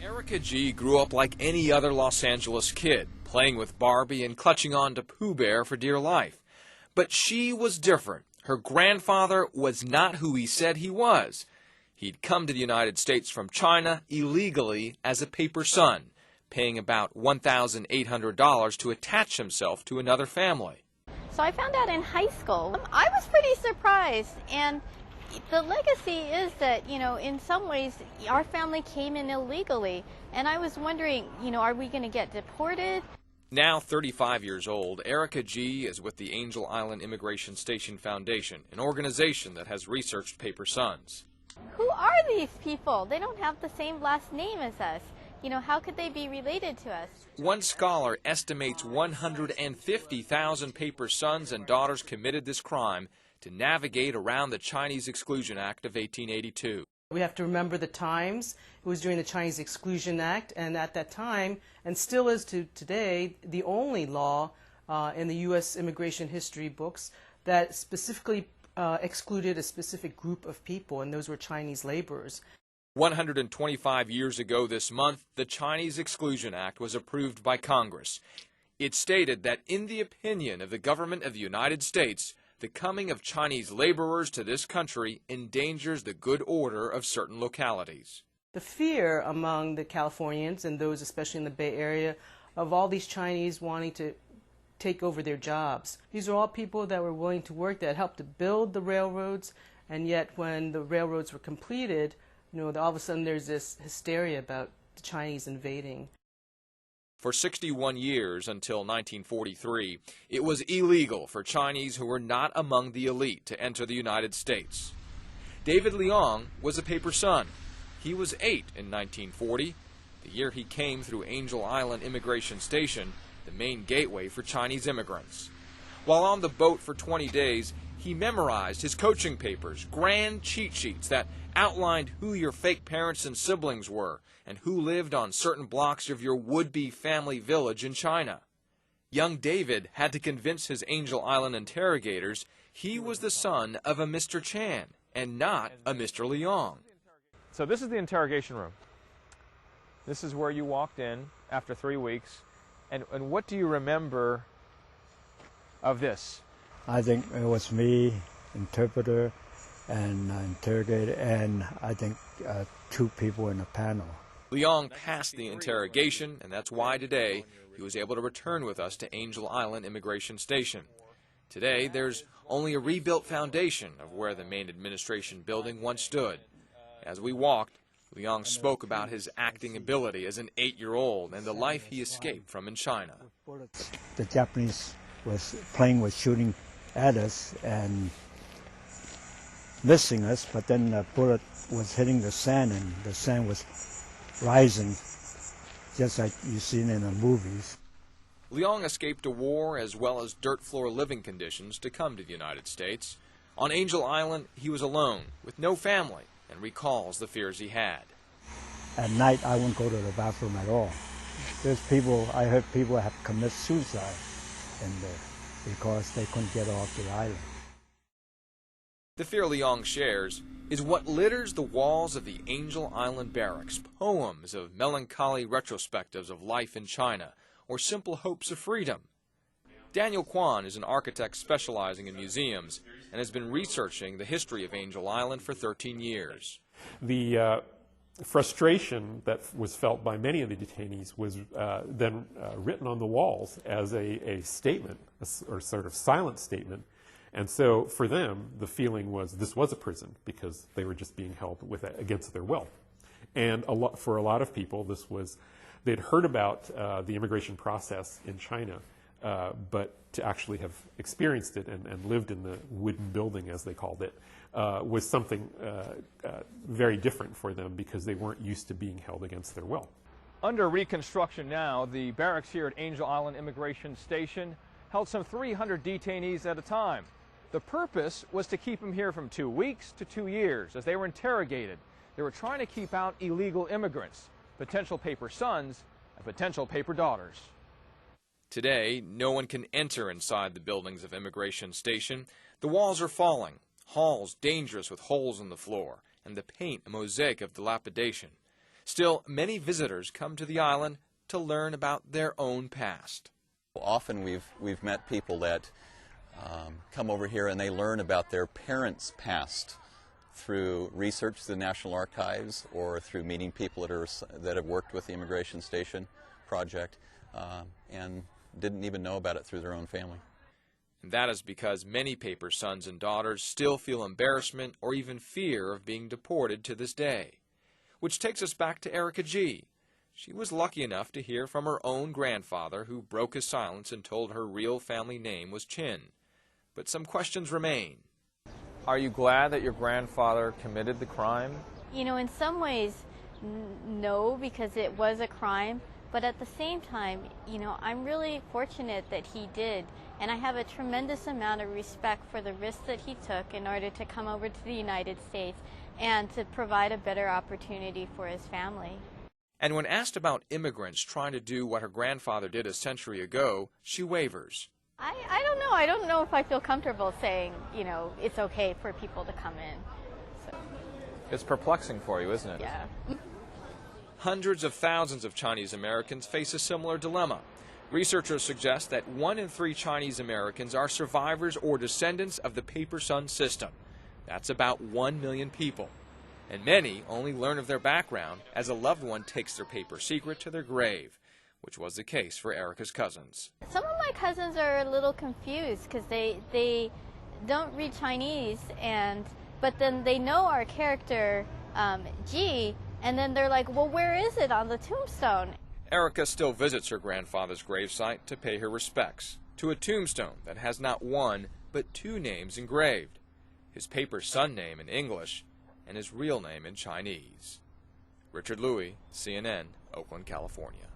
Erica G. grew up like any other Los Angeles kid, playing with Barbie and clutching on to Pooh Bear for dear life. But she was different. Her grandfather was not who he said he was. He'd come to the United States from China illegally as a paper son, paying about $1,800 to attach himself to another family. So I found out in high school. I was pretty surprised, and the legacy is that, in some ways, our family came in illegally, and I was wondering, are we going to get deported? Now 35 years old, Erica G. is with the Angel Island Immigration Station Foundation, an organization that has researched paper sons. Who are these people? They don't have the same last name as us. How could they be related to us? One scholar estimates 150,000 paper sons and daughters committed this crime to navigate around the Chinese Exclusion Act of 1882. We have to remember the times. It was during the Chinese Exclusion Act, and at that time, and still is to today, the only law in the U.S. immigration history books that specifically excluded a specific group of people, and those were Chinese laborers. 125 years ago this month, the Chinese Exclusion Act was approved by Congress. It stated that in the opinion of the government of the United States, the coming of Chinese laborers to this country endangers the good order of certain localities. The fear among the Californians and those especially in the Bay Area of all these Chinese wanting to take over their jobs. These are all people that were willing to work, that helped to build the railroads, and yet when the railroads were completed, all of a sudden there's this hysteria about the Chinese invading. For 61 years, until 1943, it was illegal for Chinese who were not among the elite to enter the United States. David Leong was a paper son. He was 8 in 1940, the year he came through Angel Island Immigration Station, the main gateway for Chinese immigrants. While on the boat for 20 days, he memorized his coaching papers, grand cheat sheets that outlined who your fake parents and siblings were and who lived on certain blocks of your would-be family village in China. Young David had to convince his Angel Island interrogators he was the son of a Mr. Chan and not a Mr. Leong. So this is the interrogation room. This is where you walked in after 3 weeks. And what do you remember of this? I think it was me, interpreter, and interrogator, and I think 2 people in a panel. Leong passed the interrogation, and that's why today he was able to return with us to Angel Island Immigration Station. Today, there's only a rebuilt foundation of where the main administration building once stood. As we walked, Leong spoke about his acting ability as an 8-year-old and the life he escaped from in China. The Japanese was playing with shooting at us and missing us, but then the bullet was hitting the sand, and the sand was rising, just like you've seen in the movies. Leong escaped a war as well as dirt floor living conditions to come to the United States. On Angel Island, he was alone, with no family, and recalls the fears he had. At night, I wouldn't go to the bathroom at all. I heard people have committed suicide in there because they couldn't get off the island. The fear Leong shares is what litters the walls of the Angel Island barracks, poems of melancholy retrospectives of life in China, or simple hopes of freedom. Daniel Kwan is an architect specializing in museums and has been researching the history of Angel Island for 13 years. The frustration that was felt by many of the detainees was then written on the walls as a statement, or sort of silent statement. And so for them, the feeling was this was a prison because they were just being held against their will. And for a lot of people, they'd heard about the immigration process in China, but to actually have experienced it and lived in the wooden building, as they called it, was something very different for them because they weren't used to being held against their will. Under reconstruction now, the barracks here at Angel Island Immigration Station held some 300 detainees at a time. The purpose was to keep them here from 2 weeks to 2 years as they were interrogated. They were trying to keep out illegal immigrants, potential paper sons, and potential paper daughters. Today, no one can enter inside the buildings of Immigration Station. The walls are falling, halls dangerous with holes in the floor, and the paint a mosaic of dilapidation. Still, many visitors come to the island to learn about their own past. Often we've met people that come over here and they learn about their parents' past through research to the National Archives or through meeting people that have worked with the Immigration Station project and didn't even know about it through their own family. And that is because many paper sons and daughters still feel embarrassment or even fear of being deported to this day. Which takes us back to Erica G. She was lucky enough to hear from her own grandfather, who broke his silence and told her real family name was Chin. But some questions remain. Are you glad that your grandfather committed the crime? You know, in some ways, no, because it was a crime. But at the same time, you know, I'm really fortunate that he did. And I have a tremendous amount of respect for the risks that he took in order to come over to the United States and to provide a better opportunity for his family. And when asked about immigrants trying to do what her grandfather did a century ago, she wavers. I don't know. I don't know if I feel comfortable saying, you know, it's okay for people to come in. So, It's perplexing for you, isn't it? yeah. Hundreds of thousands of Chinese Americans face a similar dilemma. Researchers suggest that 1 in 3 Chinese Americans are survivors or descendants of the paper son system. That's about 1 million people. And many only learn of their background as a loved one takes their paper secret to their grave, which was the case for Erica's cousins. Some of my cousins are a little confused because they don't read Chinese, but then they know our character, G, and then they're like, well, where is it on the tombstone? Erica still visits her grandfather's gravesite to pay her respects to a tombstone that has not 1 but 2 names engraved. His paper son name in English and his real name in Chinese. Richard Lui, CNN, Oakland, California.